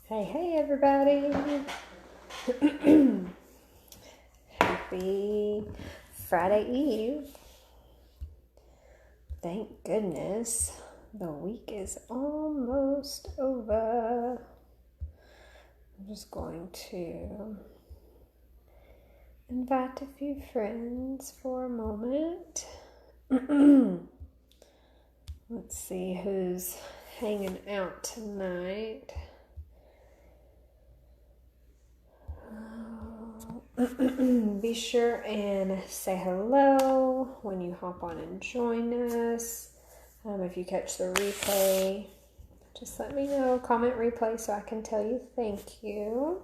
Hey, everybody. Happy Friday Eve. Thank goodness the week is almost over. I'm just going to invite a few friends for a moment. Let's see who's hanging out tonight. Be sure and say hello when you hop on and join us. If you catch the replay, just let me know. Comment replay so I can tell you thank you.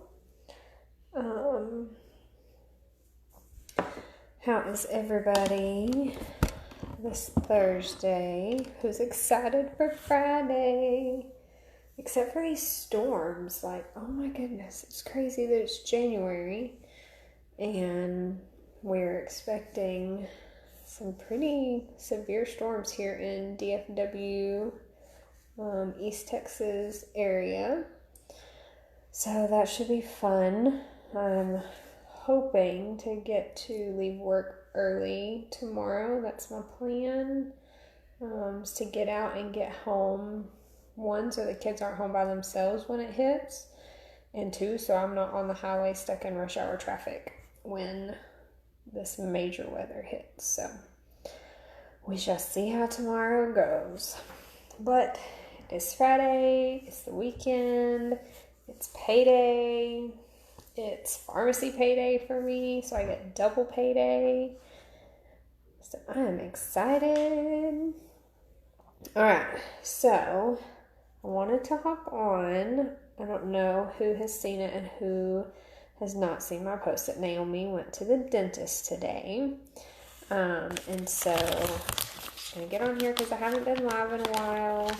How is everybody this Thursday? Who's excited for Friday? Except for these storms. Like, oh my goodness, it's crazy that it's January and we're expecting some pretty severe storms here in DFW, East Texas area. So that should be fun. I'm hoping to get to leave work early tomorrow. That's my plan, is to get out and get home. One, so the kids aren't home by themselves when it hits. And two, so I'm not on the highway stuck in rush hour traffic when this major weather hits. So we shall see how tomorrow goes. But it's Friday, it's the weekend, it's payday, it's pharmacy payday for me, so I get double payday. So I am excited. Alright, so I wanted to hop on. I don't know who has seen it and who has not seen my post that Naomi went to the dentist today. And so I'm just going to get on here because I haven't been live in a while.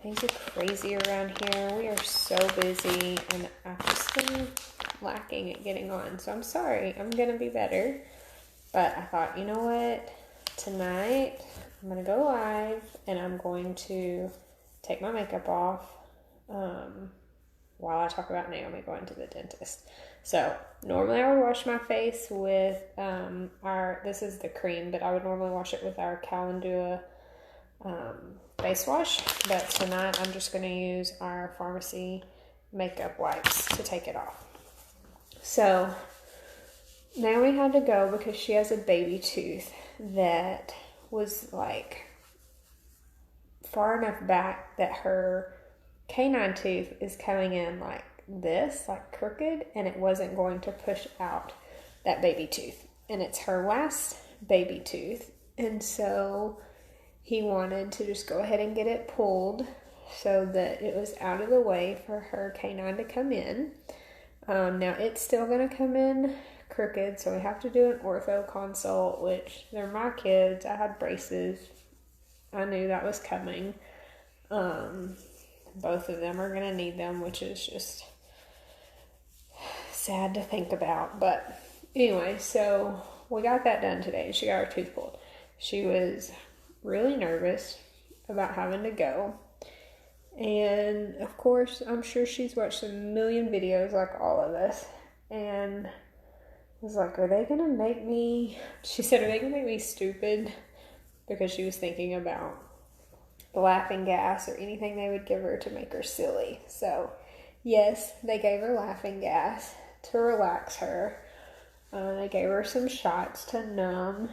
Things are crazy around here. We are so busy and I've just been lacking at getting on. So I'm sorry. I'm going to be better. But I thought, you know what? Tonight I'm going to go live and I'm going to take my makeup off while I talk about Naomi going to the dentist. So normally I would wash my face with this is the cream, but I would normally wash it with our Calendula face wash. But tonight I'm just going to use our pharmacy makeup wipes to take it off. So Naomi had to go because she has a baby tooth that was like far enough back that her canine tooth is coming in like this, like crooked, and it wasn't going to push out that baby tooth. And it's her last baby tooth. And so he wanted to just go ahead and get it pulled so that it was out of the way for her canine to come in. Now it's still going to come in crooked, so we have to do an ortho consult, which they're my kids. I had braces. I knew that was coming. Both of them are going to need them, which is just sad to think about. But anyway, so we got that done today. She got her tooth pulled. She was really nervous about having to go. And of course, I'm sure she's watched a million videos like all of us. And was like, are they going to make me, she said, are they going to make me stupid? Because she was thinking about the laughing gas or anything they would give her to make her silly. So yes, they gave her laughing gas to relax her. They gave her some shots to numb.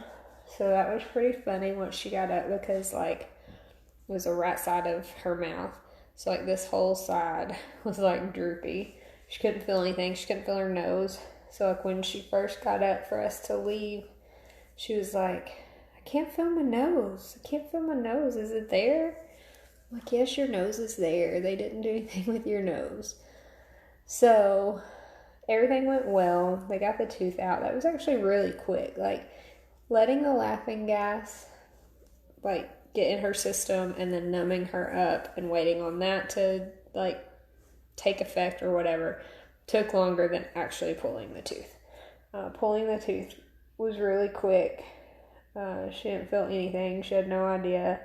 So that was pretty funny once she got up, because like it was the right side of her mouth. So like this whole side was like droopy. She couldn't feel anything. She couldn't feel her nose. So like when she first got up for us to leave, she was like, I can't feel my nose. I can't feel my nose. Is it there? I'm like, yes, your nose is there. They didn't do anything with your nose. So everything went well. They got the tooth out. That was actually really quick. Like letting the laughing gas like get in her system and then numbing her up and waiting on that to like take effect or whatever took longer than actually pulling the tooth. Pulling the tooth was really quick. She didn't feel anything. She had no idea.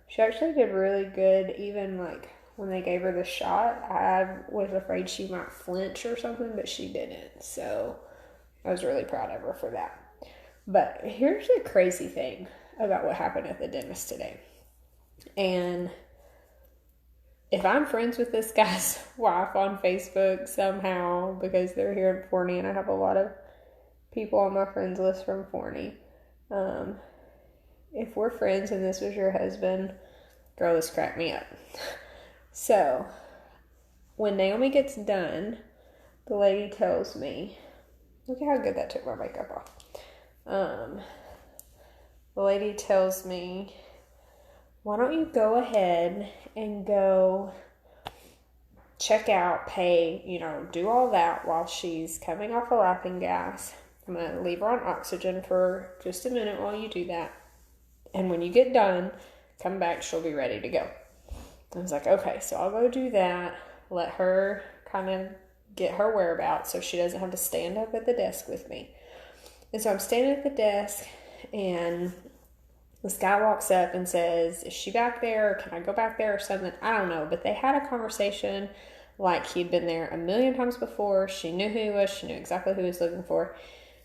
She actually did really good, even like when they gave her the shot. I was afraid she might flinch or something, but she didn't. So I was really proud of her for that. But here's the crazy thing about what happened at the dentist today. And if I'm friends with this guy's wife on Facebook somehow, because they're here in Forney, and I have a lot of people on my friends list from Forney, if we're friends and this was your husband, girl, this cracked me up. So, when Naomi gets done, the lady tells me, look at how good that took my makeup off. The lady tells me, why don't you go ahead and go check out, pay, do all that while she's coming off of laughing gas. I'm going to leave her on oxygen for just a minute while you do that. And when you get done, come back, she'll be ready to go. I was like, okay, so I'll go do that, let her kind of get her whereabouts so she doesn't have to stand up at the desk with me. And so I'm standing at the desk, and this guy walks up and says, is she back there? Or can I go back there or something? I don't know. But they had a conversation like he'd been there a million times before. She knew who he was. She knew exactly who he was looking for.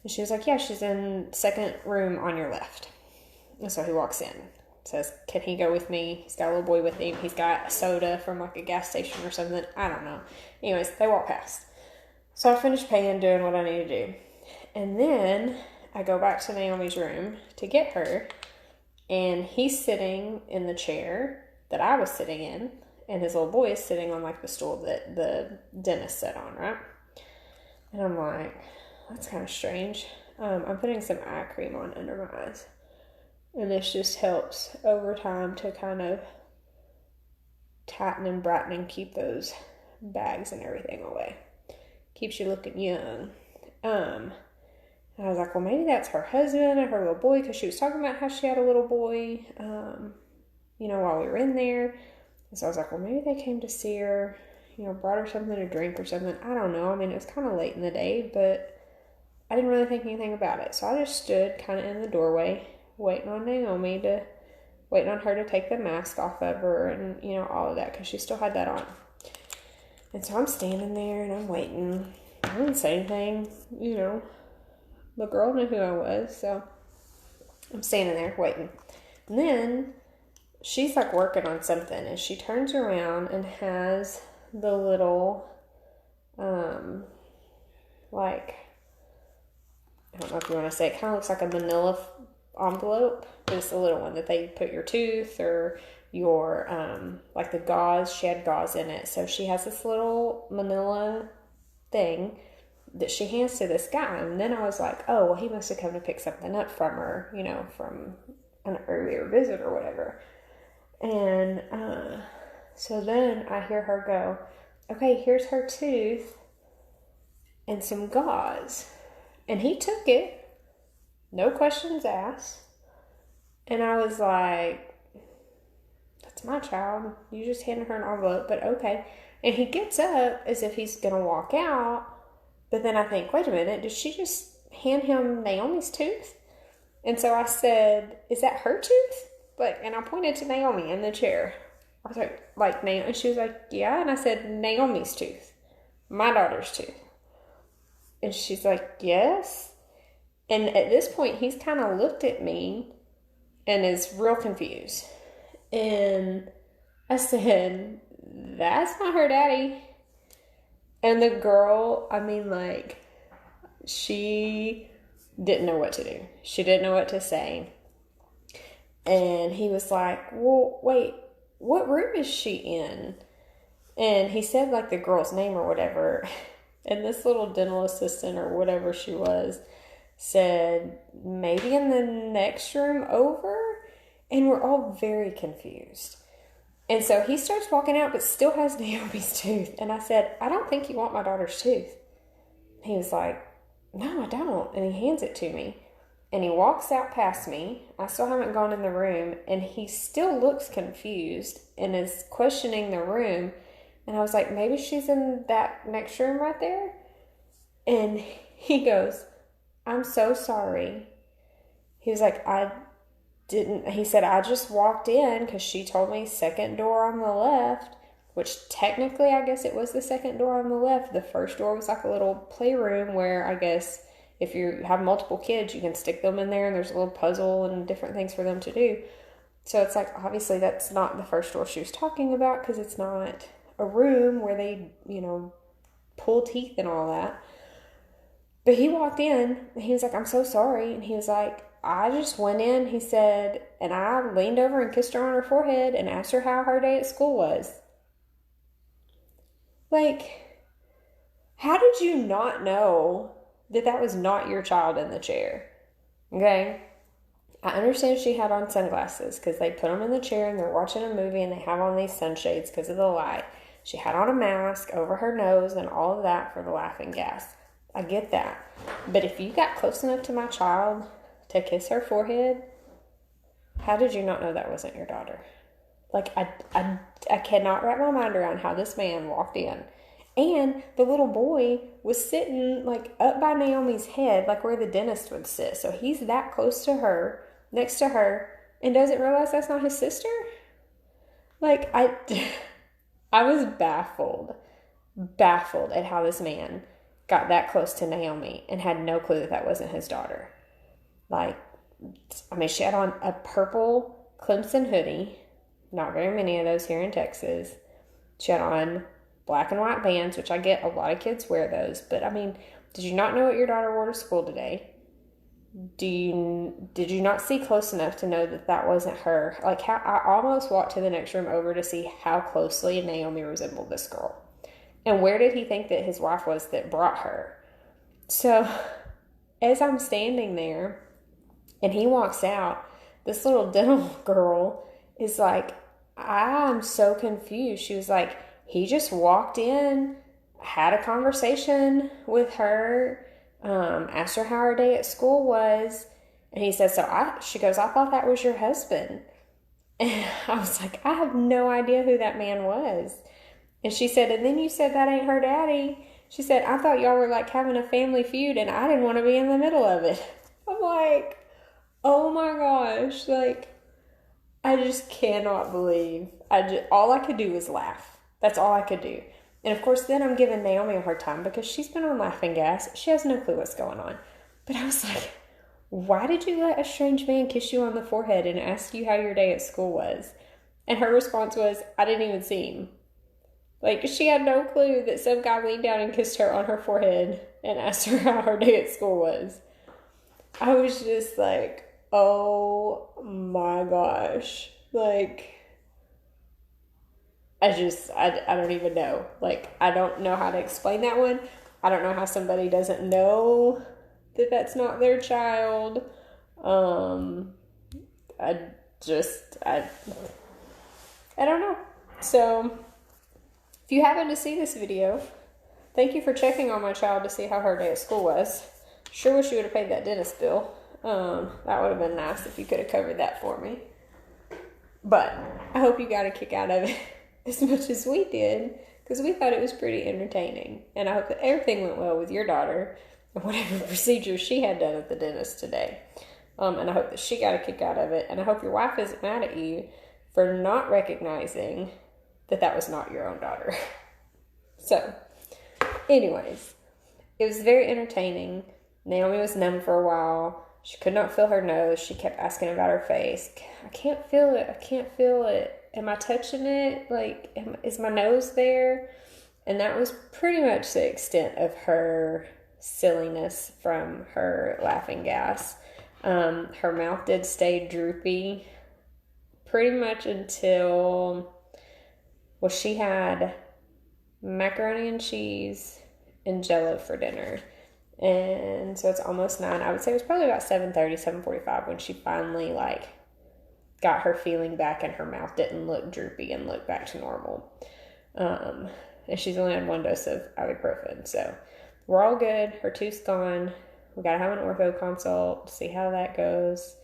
And she was like, yeah, she's in second room on your left. And so he walks in. Says, can he go with me? He's got a little boy with him. He's got a soda from like a gas station or something. I don't know. Anyways, they walk past. So I finished paying, doing what I need to do. And then I go back to Naomi's room to get her. And he's sitting in the chair that I was sitting in. And his little boy is sitting on like the stool that the dentist sat on, right? And I'm like, that's kind of strange. I'm putting some eye cream on under my eyes. And this just helps over time to kind of tighten and brighten and keep those bags and everything away. Keeps you looking young. And I was like, well, maybe that's her husband and her little boy, because she was talking about how she had a little boy, while we were in there. And so I was like, well, maybe they came to see her, brought her something to drink or something. I don't know. I mean, it was kind of late in the day, but I didn't really think anything about it. So I just stood kind of in the doorway, waiting on her to take the mask off of her and, all of that, because she still had that on. And so I'm standing there and I'm waiting. I didn't say anything, The girl knew who I was, so I'm standing there waiting. And then she's like working on something, and she turns around and has the little, I don't know if you want to say, it kind of looks like a manila envelope, but it's a little one that they put your tooth or your, like the gauze. She had gauze in it. So she has this little manila thing that she hands to this guy. And then I was like, oh, well, he must have come to pick something up from her, from an earlier visit or whatever. And so then I hear her go, okay, here's her tooth and some gauze. And he took it, no questions asked. And I was like, that's my child. You just handed her an envelope, but okay. And he gets up as if he's going to walk out. But then I think, wait a minute, did she just hand him Naomi's tooth? And so I said, is that her tooth? And I pointed to Naomi in the chair. I was like Naomi. And she was like, yeah. And I said, Naomi's tooth. My daughter's tooth. And she's like, yes. And at this point, he's kind of looked at me and is real confused. And I said, that's not her daddy. And the girl, she didn't know what to do. She didn't know what to say. And he was like, well, wait, what room is she in? And he said like the girl's name or whatever. And this little dental assistant or whatever she was said, maybe in the next room over? And we're all very confused. And so he starts walking out, but still has Naomi's tooth. And I said, I don't think you want my daughter's tooth. He was like, no, I don't. And he hands it to me. And he walks out past me. I still haven't gone in the room. And he still looks confused and is questioning the room. And I was like, maybe she's in that next room right there. And he goes, I'm so sorry. He was like, he said, I just walked in because she told me second door on the left. which technically I guess it was the second door on the left. The first door was like a little playroom where I guess if you have multiple kids, you can stick them in there and there's a little puzzle and different things for them to do. So it's like, obviously that's not the first door she was talking about because it's not a room where they, pull teeth and all that. But he walked in and he was like, I'm so sorry. And he was like, I just went in, he said, and I leaned over and kissed her on her forehead and asked her how her day at school was. Like, how did you not know that was not your child in the chair? Okay? I understand she had on sunglasses because they put them in the chair and they're watching a movie and they have on these sunshades because of the light. She had on a mask over her nose and all of that for the laughing gas. I get that. But if you got close enough to my child to kiss her forehead, how did you not know that wasn't your daughter? Like, I cannot wrap my mind around how this man walked in. And the little boy was sitting, like, up by Naomi's head, like where the dentist would sit. So he's that close to her, next to her, and doesn't realize that's not his sister? Like, I was baffled at how this man got that close to Naomi and had no clue that wasn't his daughter. Like, I mean, she had on a purple Clemson hoodie. Not very many of those here in Texas. She had on black and white Vans, which I get a lot of kids wear those. But, I mean, did you not know what your daughter wore to school today? Did you not see close enough to know that wasn't her? Like, how I almost walked to the next room over to see how closely Naomi resembled this girl. And where did he think that his wife was that brought her? So, as I'm standing there, and he walks out, this little dental girl is like, I'm so confused. She was like, he just walked in, had a conversation with her, asked her how her day at school was. And he said, she goes, I thought that was your husband. And I was like, I have no idea who that man was. And she said, and then you said that ain't her daddy. She said, I thought y'all were like having a family feud and I didn't want to be in the middle of it. I'm like, oh my gosh. Like, I just cannot believe. All I could do was laugh. That's all I could do. And of course, then I'm giving Naomi a hard time because she's been on laughing gas. She has no clue what's going on. But I was like, why did you let a strange man kiss you on the forehead and ask you how your day at school was? And her response was, I didn't even see him. Like, she had no clue that some guy leaned down and kissed her on her forehead and asked her how her day at school was. I was just like, oh my gosh. Like, I don't even know. Like, I don't know how to explain that one. I don't know how somebody doesn't know that that's not their child. I don't know. So, if you happen to see this video, thank you for checking on my child to see how her day at school was. Sure wish you would have paid that dentist bill. That would have been nice if you could have covered that for me. But I hope you got a kick out of it as much as we did, because we thought it was pretty entertaining. And I hope that everything went well with your daughter and whatever procedure she had done at the dentist today. And I hope that she got a kick out of it. And I hope your wife isn't mad at you for not recognizing that was not your own daughter. So, anyways, it was very entertaining. Naomi was numb for a while. She could not feel her nose. She kept asking about her face. I can't feel it. I can't feel it. Am I touching it? Like, is my nose there? And that was pretty much the extent of her silliness from her laughing gas. Her mouth did stay droopy pretty much until, well, she had macaroni and cheese and Jell-O for dinner. And so it's almost 9. I would say it was probably about 7:30, 7:45 when she finally, like, got her feeling back and her mouth didn't look droopy and looked back to normal. And she's only had 1 dose of ibuprofen. So we're all good. Her tooth's gone. We got to have an ortho consult to see how that goes.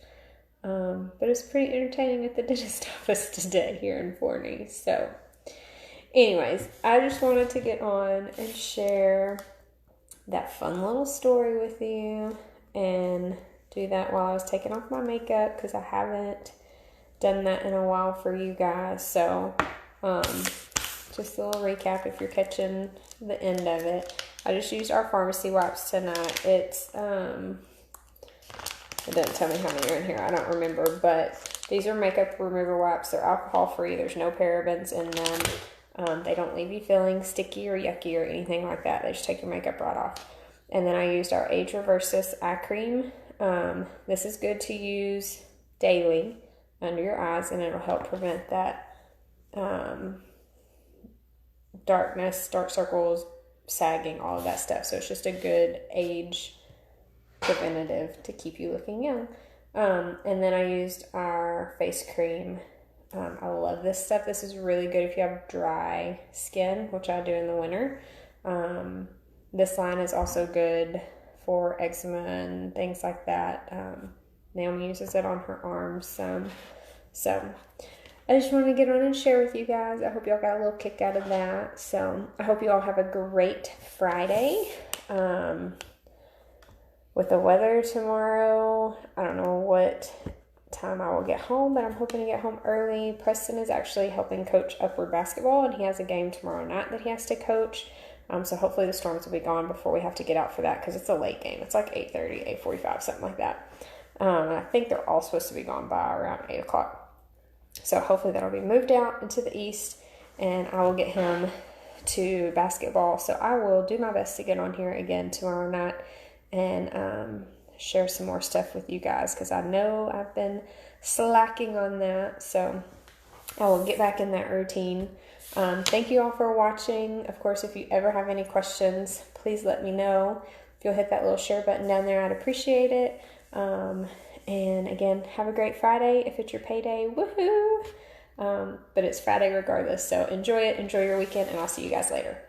But it's pretty entertaining at the dentist office today here in Forney. So anyways, I just wanted to get on and share that fun little story with you and do that while I was taking off my makeup, because I haven't done that in a while for you guys. So just just a little recap if you're catching the end of it. I just used our pharmacy wipes tonight. It doesn't tell me how many are in here. I don't remember, but these are makeup remover wipes. They're alcohol free. There's no parabens in them. They don't leave you feeling sticky or yucky or anything like that. They just take your makeup right off. And then I used our Age Reversus eye cream. This is good to use daily under your eyes, and it'll help prevent that darkness, dark circles, sagging, all of that stuff. So it's just a good age preventative to keep you looking young. And then I used our face cream. I love this stuff. This is really good if you have dry skin, which I do in the winter. This line is also good for eczema and things like that. Naomi uses it on her arms. So I just wanted to get on and share with you guys. I hope y'all got a little kick out of that. So I hope you all have a great Friday. With the weather tomorrow, I don't know what time I will get home, but I'm hoping to get home early. Preston is actually helping coach Upward basketball, and he has a game tomorrow night that he has to coach. So hopefully the storms will be gone before we have to get out for that, because it's a late game. It's like 8:30, 8:45, something like that. I think they're all supposed to be gone by around 8 o'clock. So hopefully that'll be moved out into the east, and I will get him to basketball. So I will do my best to get on here again tomorrow night and share some more stuff with you guys, because I know I've been slacking on that. So I will get back in that routine. Thank you all for watching. Of course, if you ever have any questions, please let me know. If you'll hit that little share button down there, I'd appreciate it. And again, have a great Friday. If it's your payday, woohoo! But it's Friday regardless. So enjoy it. Enjoy your weekend, and I'll see you guys later.